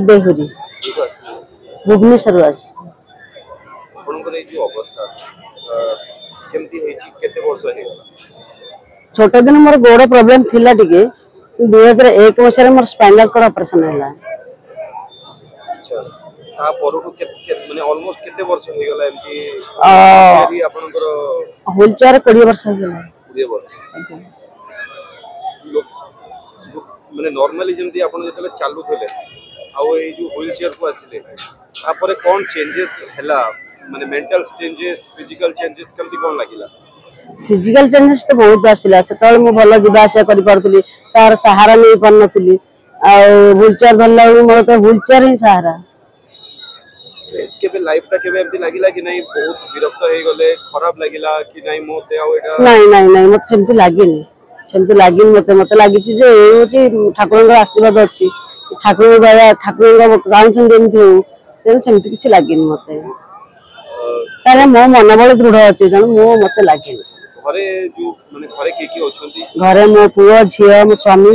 देहुरी भुवनेश्वर छोट दिन मोर गोड़ प्रॉब्लम थिला टिके 2001 मसिया मोर स्पाइनल कॉर्ड ऑपरेशन हैला। अच्छा ता परु माने ऑलमोस्ट केते वर्ष हो गेला एमकी आपनकर व्हील चेयर 20 वर्ष हो गेला 20 वर्ष माने नॉर्मली जेमती आपन जतले चालू थले आ ए जो व्हील चेयर को आसिले तापरे कोन चेंजेस हैला माने मेंटल चेंजेस फिजिकल चेंजेस केमती कोन लागिला? फिजिकल चेंजेस तो बहुत आसिला से मु भल जीवा आसिया करि पारथली तार सहारा नै पन नथली आ व्हील चेयर धरला मोर तो व्हील चेयर ही सहारा। इसके पे लाइफ ता केबे एमती लागिला कि नहीं बहुत विरक्त हे गले खराब लागिला कि नहीं मोते आ एटा नहीं मत सेमती लागिन मते लागि जे ए होची ठाकुर आशीर्वाद अछि ठाकुर दया ठाकुर चाहछन जेमती हो तेन सेमती किछ लागिन मते तारे मो मन बळ दृढ़ अछि जन मो मते लागिन। घरे जो माने घरे के होछंती घरे मो पुओ झिया मो स्वामी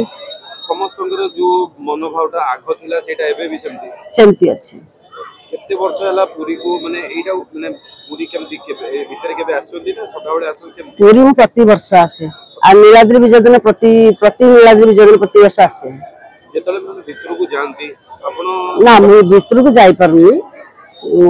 समस्तंगर जो मनोभावटा आगो थिला सेटा एबे भी सेमती अछि। केते वर्ष हला पुरी को माने एटा माने पुरी केमती के भीतर केबे आछोंती ना सदाबळे आछों केमती? पुरी मु प्रति वर्ष आसे आ नीलाद्री विजय दिन प्रति नीलाद्री विजय दिन प्रति वर्ष आसे। जेतले माने भीतर को जानती आपण ना मु भीतर को जाई परनी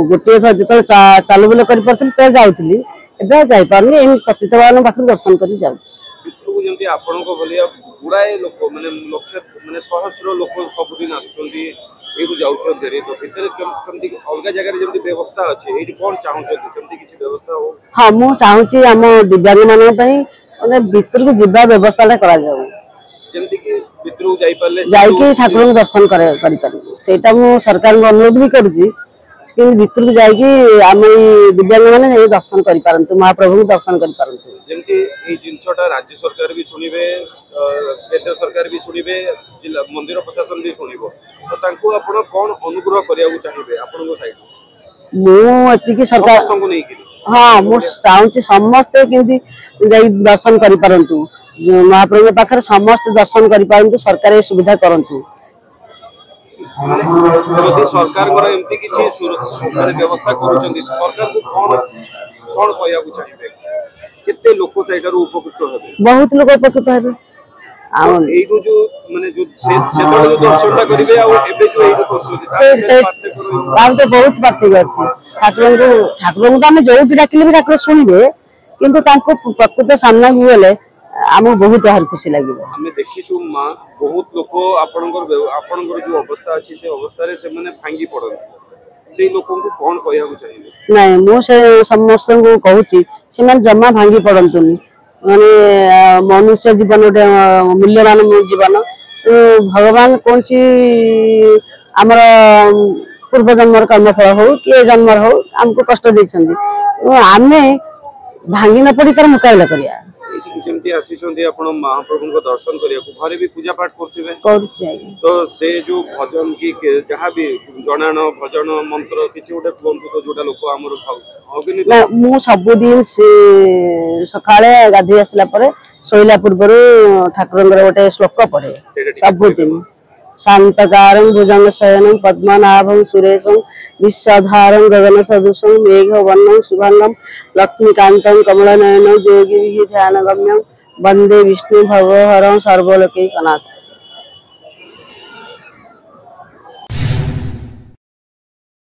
गोटे थर जेतले चालू बुल करि परथि त जाउतली एबे जाई परनी इन पतितवान पाखर दर्शन करि जाउछ। भीतर को जेमती आपण को भलिया गुराए लोक माने लक्ष माने सहस्र लोक सब दिन आछोंती एगु जाउछो देरे तो भीतर केमती अलगा जगह रे जेमती व्यवस्था अछि एठी कोन चाहउछो सेमती किछि व्यवस्था हो? हां मु चाहूची हम दिव्यांग मानन पई माने भीतर को जिबा व्यवस्था करा जाऊ जेमती कि भीतर को जाई परले जाई कि ठाकुर दर्शन करि पारबो सेटा मु सरकार को अनुरोध भी करूची कि भीतर को जाई कि हम दिव्यांग माने दर्शन करि पारंतु महाप्रभु को दर्शन करि पारंतु। जेमती ए जिंसटा राज्य सरकार भी सुनिबे केंद्र सरकार भी सुनिबे जिला मंदिर प्रशासन भी सुनिबो तो तांको आपण कोन अनुग्रह करिया चाहिबे आपण को साइड मु एति कि सरकार को नै कि हां मु चाहूची समस्त केंती जाई दर्शन करि पारंतु महाप्रभु पाखर समस्त दर्शन करि पारंतु सरकार ए सुविधा करंतु। जदि सरकार को एमती किछि सुरक्षा व्यवस्था करूचंदी सरकार को कोन कोन कहया को चाहिबे केते लोक साइडर उपकृत हेबे? बहुत लोक उपकृत हेबे आ एगो जो माने जो से जो दर्शनटा करिवे आ एबे जो एगो करछोदी से बात तो बहुत बात अछि ठाकुर को हम जोति डाकिले भी ठाकुर सुनिबे किंतु तांको प्रकृत सामना गेले आम बहुत हर खुशी लगे। हमें देखीचु माँ बहुत लोक आपणकर जो अवस्था अच्छी से अवस्था रे से माने भांगी पड़न से लोकों को कौन कहया को चाहिए? नहीं मु से समस्त को कहूची से मन जम्मा भांगी पड़ंतुनी माने मनुष्य जीवन गोटे मूल्यवान जीवन भगवान कौन सी आमर पूर्व जन्मर कर्मफल हो कि जन्म हो हमको कष्ट देछंदी आमे भांगी न पड़ी तर मुकाबला करिया जेमती आसीचंदी आपण महाप्रभु को दर्शन करिया को घरे भी पूजा पाठ करथिबे करछि तो से जो भजन की जहां भी जणान भजन मंत्र किछि उठे बंधु तो जोटा लोक हमर होगनी ना मु सब दिन से सकाळे गाधी आसला परे सोइला पूर्वरु ठाकुरंगर गोटे श्लोक पढे सब दिन शांतकारं भुजंग शयनं पद्मनाभं सुरेशं विश्वधारं गगन सदृशं मेघवर्णं शुभांगं लक्ष्मीकान्तं कमलनयनं योगिभिः ध्यानगम्यं वंदे विष्णु भगवहरं सर्वलोकैकनाथं।